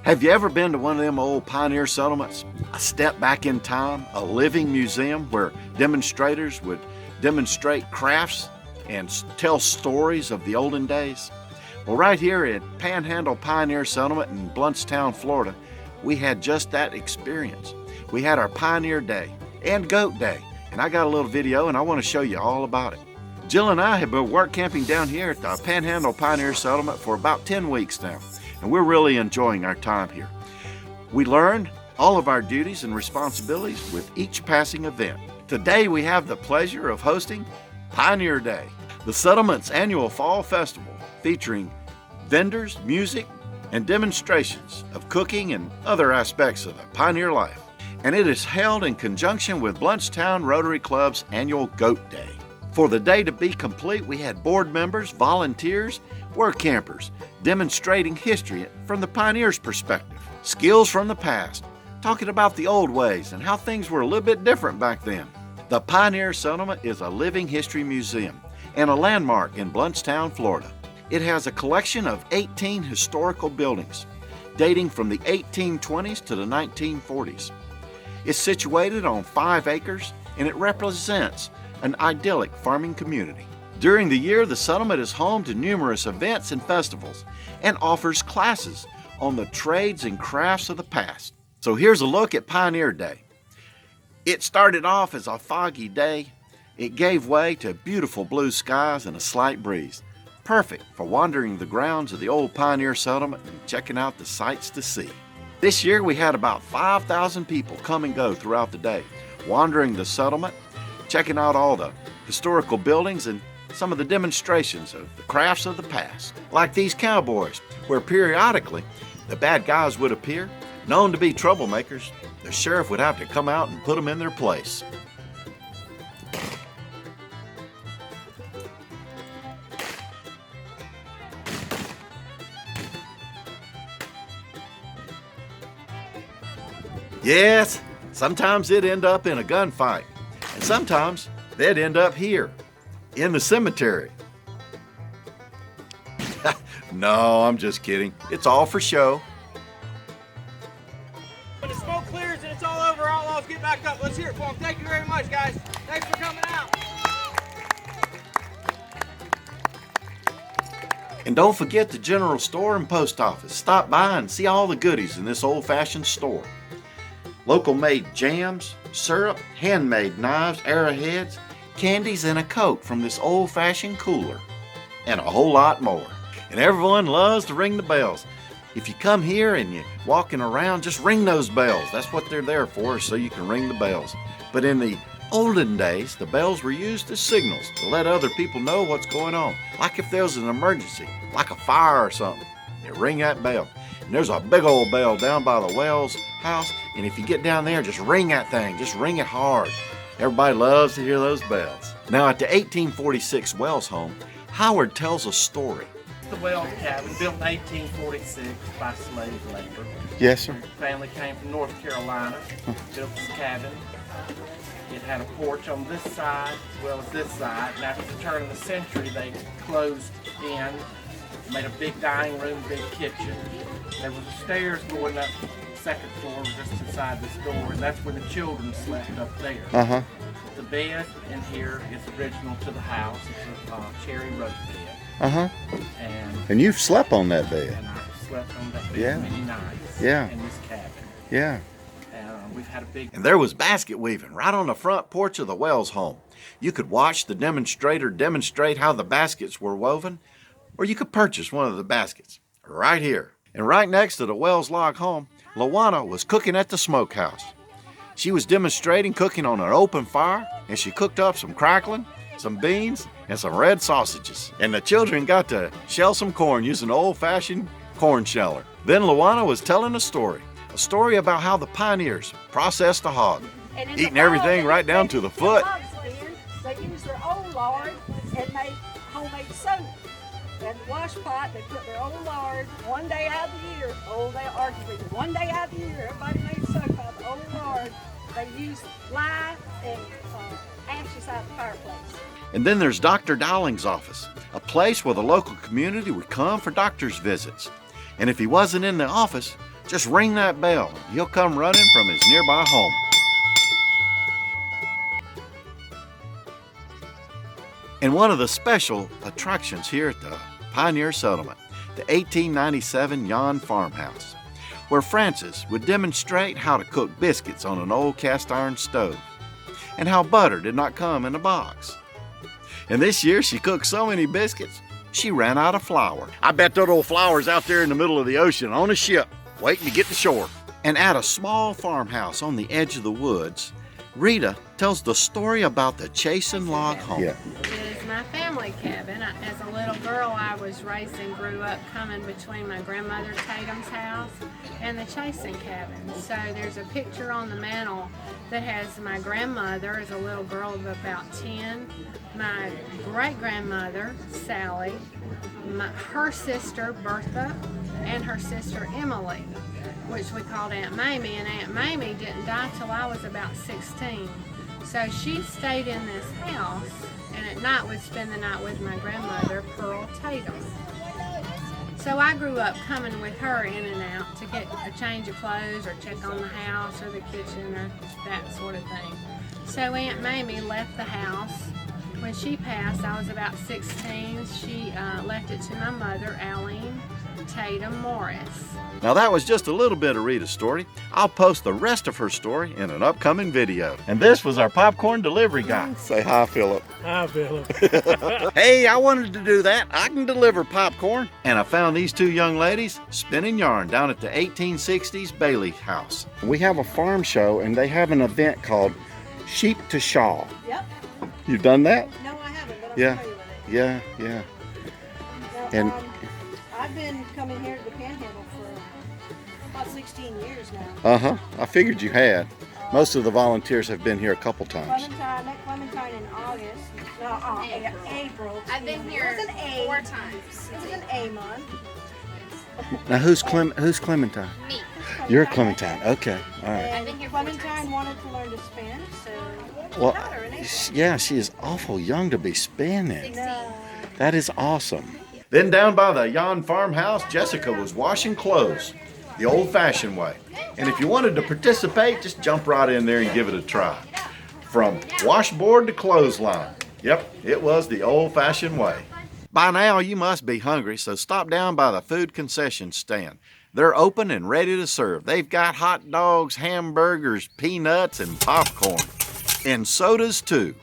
Have you ever been to one of them old pioneer settlements? A step back in time, a living museum where demonstrators would demonstrate crafts and tell stories of the olden days? Well, right here at Panhandle Pioneer Settlement in Blountstown, Florida, we had just that experience. We had our Pioneer Day and Goat Day, and I got a little video and I want to show you all about it. Jill and I have been work camping down here at the Panhandle Pioneer Settlement for about 10 weeks now, and we're really enjoying our time here. We learned all of our duties and responsibilities with each passing event. Today we have the pleasure of hosting Pioneer Day, the settlement's annual fall festival featuring vendors, music, and demonstrations of cooking and other aspects of the pioneer life. And it is held in conjunction with Blountstown Rotary Club's annual Goat Day. For the day to be complete, we had board members, volunteers, work campers demonstrating history from the pioneers' perspective, skills from the past, talking about the old ways and how things were a little bit different back then. The Pioneer Settlement is a living history museum and a landmark in Blountstown, Florida. It has a collection of 18 historical buildings dating from the 1820s to the 1940s. It's situated on 5 acres and it represents an idyllic farming community. During the year, the settlement is home to numerous events and festivals and offers classes on the trades and crafts of the past. So here's a look at Pioneer Day. It started off as a foggy day. It gave way to beautiful blue skies and a slight breeze, perfect for wandering the grounds of the old pioneer settlement and checking out the sights to see. This year we had about 5,000 people come and go throughout the day, wandering the settlement, checking out all the historical buildings and some of the demonstrations of the crafts of the past, like these cowboys, where periodically the bad guys would appear, known to be troublemakers. The sheriff would have to come out and put them in their place. Yes, sometimes it'd end up in a gunfight, and sometimes they'd end up here, in the cemetery. No, I'm just kidding. It's all for show. When the smoke clears and it's all over, outlaws get back up. Let's hear it for them. Thank you very much, guys. Thanks for coming out. And don't forget the general store and post office. Stop by and see all the goodies in this old-fashioned store. Local made jams, syrup, handmade knives, arrowheads, candies, and a Coke from this old-fashioned cooler, and a whole lot more. And everyone loves to ring the bells. If you come here and you're walking around, just ring those bells. That's what they're there for, so you can ring the bells. But in the olden days, the bells were used as signals to let other people know what's going on. Like if there was an emergency, like a fire or something, you ring that bell. And there's a big old bell down by the Wells house, and if you get down there, just ring that thing, just ring it hard. Everybody loves to hear those bells. Now at the 1846 Wells home, Howard tells a story. The Wells cabin, built in 1846 by slave labor. Yes, sir. The family came from North Carolina, built this cabin. It had a porch on this side as well as this side, and after the turn of the century, they closed in, made a big dining room, big kitchen. There was a stairs going up the second floor just inside this door, and that's where the children slept up there. The bed in here is original to the house. It's a cherry rug bed. And you've slept on that bed. And I slept on that bed many nights in this cabin. Yeah. We've had a big... And there was basket weaving right on the front porch of the Wells home. You could watch the demonstrator demonstrate how the baskets were woven, or you could purchase one of the baskets right here. And right next to the Wells log home, Lawana was cooking at the smokehouse. She was demonstrating cooking on an open fire, and she cooked up some crackling, some beans, and some red sausages. And the children got to shell some corn using an old-fashioned corn sheller. Then Lawana was telling a story about how the pioneers processed a hog, eating everything right down to the foot. They used their old lard and made homemade soap. And the wash pot, they put their old lard one day out of the year. One day out of the year, everybody made soap out of the old lard. They used lye and ashes out of the fireplace. And then there's Dr. Dowlings' office, a place where the local community would come for doctor's visits. And if he wasn't in the office, Just ring that bell. He'll come running from his nearby home. And one of the special attractions here at the Pioneer Settlement, the 1897 Yawn Farmhouse, where Frances would demonstrate how to cook biscuits on an old cast iron stove, and how butter did not come in a box. And this year she cooked so many biscuits, she ran out of flour. I bet that old flour's out there in the middle of the ocean on a ship, waiting to get to shore. And at a small farmhouse on the edge of the woods, Rita tells the story about the Chasin log home. It is my family cabin. As a little girl, I was raised and grew up coming between my grandmother Tatum's house and the Chasin cabin. So there's a picture on the mantle that has my grandmother as a little girl of about 10, my great-grandmother Sally, her sister Bertha, and her sister Emily, which we called Aunt Mamie, and Aunt Mamie didn't die till I was about 16. So she stayed in this house, and at night would spend the night with my grandmother, Pearl Tatum. So I grew up coming with her in and out to get a change of clothes or check on the house or the kitchen or that sort of thing. So Aunt Mamie left the house. When she passed, I was about 16. She left it to my mother, Aline Tatum Morris. Now that was just a little bit of Rita's story. I'll post the rest of her story in an upcoming video. And this was our popcorn delivery guy. Say hi, Philip. Hi, Philip. Hey, I wanted to do that. I can deliver popcorn. And I found these two young ladies spinning yarn down at the 1860s Bailey House. We have a farm show and they have an event called Sheep to Shawl. Yep. You've done that? No, I haven't, but I'm Yeah. familiar with it. Yeah. Now, And I've been coming here to the Panhandle for about 16 years now. I figured you had. Most of the volunteers have been here a couple times. Met Clementine in August. No, April. I've been here It was an A. 4 times. It was an A month. Now who's Clementine? Me. You're Clementine. Okay. All right. And been here 4 Clementine times. wanted to learn to spin, so Well, taught her in April. yeah, she is awful young to be spinning. No. That is awesome. Then down by the Yawn Farmhouse, Jessica was washing clothes the old-fashioned way. And if you wanted to participate, just jump right in there and give it a try. From washboard to clothesline. Yep, it was the old-fashioned way. By now, you must be hungry, so stop down by the food concession stand. They're open and ready to serve. They've got hot dogs, hamburgers, peanuts, and popcorn. And sodas, too.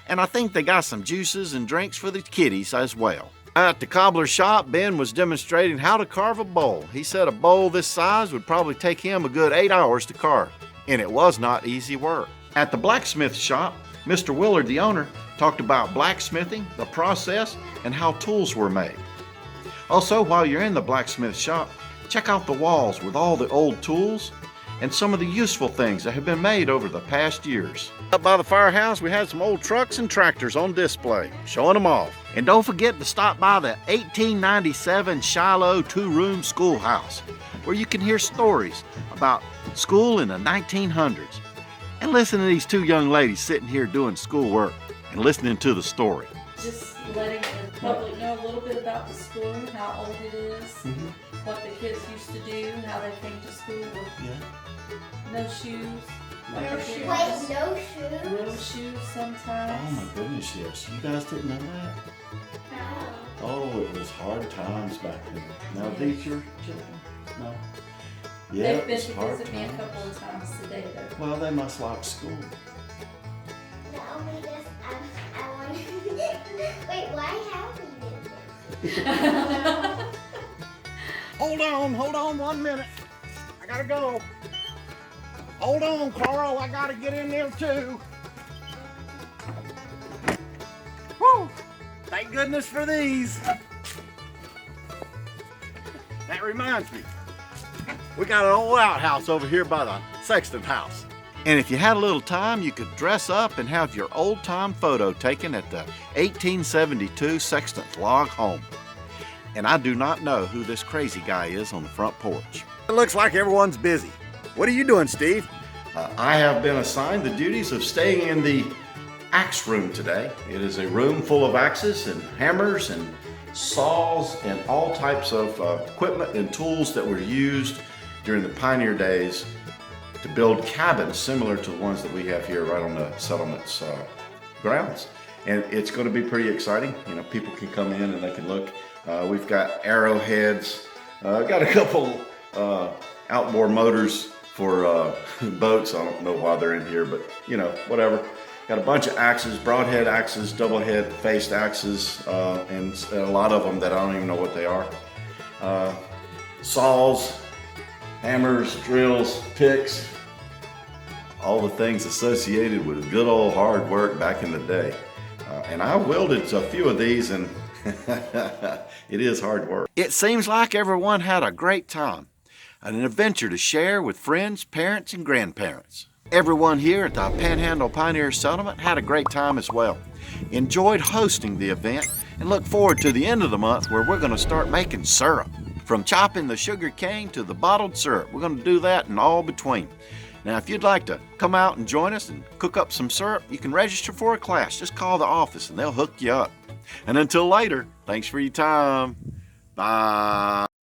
And I think they got some juices and drinks for the kiddies as well. At the cobbler's shop, Ben was demonstrating how to carve a bowl. He said a bowl this size would probably take him a good 8 hours to carve, and it was not easy work. At the blacksmith shop, Mr. Willard, the owner, talked about blacksmithing, the process, and how tools were made. Also, while you're in the blacksmith shop, check out the walls with all the old tools and some of the useful things that have been made over the past years. Up by the firehouse, we had some old trucks and tractors on display, showing them off. And don't forget to stop by the 1897 Shiloh 2-room schoolhouse, where you can hear stories about school in the 1900s. And listen to these two young ladies sitting here doing schoolwork and listening to the story. Just letting the public know a little bit about the school, how old it is, what the kids used to do, how they came to school with no shoes. No shoes. Wait, no shoes? Little shoes sometimes. Goodness, yes. You guys didn't know that? Oh, it was hard times back then. Now, these your children? No. Yeah, They've it been was to hard visit me a times. couple of times today though. Well, they must like school. No, we just, I want wait, why have we been there? Hold on 1 minute. I gotta go. Hold on, Carl, I gotta get in there too. Whew, thank goodness for these. That reminds me, we got an old outhouse over here by the Sexton house. And if you had a little time, you could dress up and have your old-time photo taken at the 1872 Sexton's log home. And I do not know who this crazy guy is on the front porch. It looks like everyone's busy. What are you doing, Steve? I have been assigned the duties of staying in the axe room today. It is a room full of axes and hammers and saws and all types of equipment and tools that were used during the pioneer days to build cabins similar to the ones that we have here right on the settlement's grounds. And it's going to be pretty exciting. You know, people can come in and they can look. We've got arrowheads, got a couple outboard motors for boats. I don't know why they're in here, but you know, whatever. Got a bunch of axes, broadhead axes, double head faced axes, and a lot of them that I don't even know what they are. Saws, hammers, drills, picks, all the things associated with good old hard work back in the day. And I wielded a few of these, and it is hard work. It seems like everyone had a great time, an adventure to share with friends, parents, and grandparents. Everyone here at the Panhandle Pioneer Settlement had a great time as well. Enjoyed hosting the event and look forward to the end of the month where we're going to start making syrup. From chopping the sugar cane to the bottled syrup, we're going to do that and all between. Now, if you'd like to come out and join us and cook up some syrup, you can register for a class. Just call the office and they'll hook you up. And until later, thanks for your time. Bye.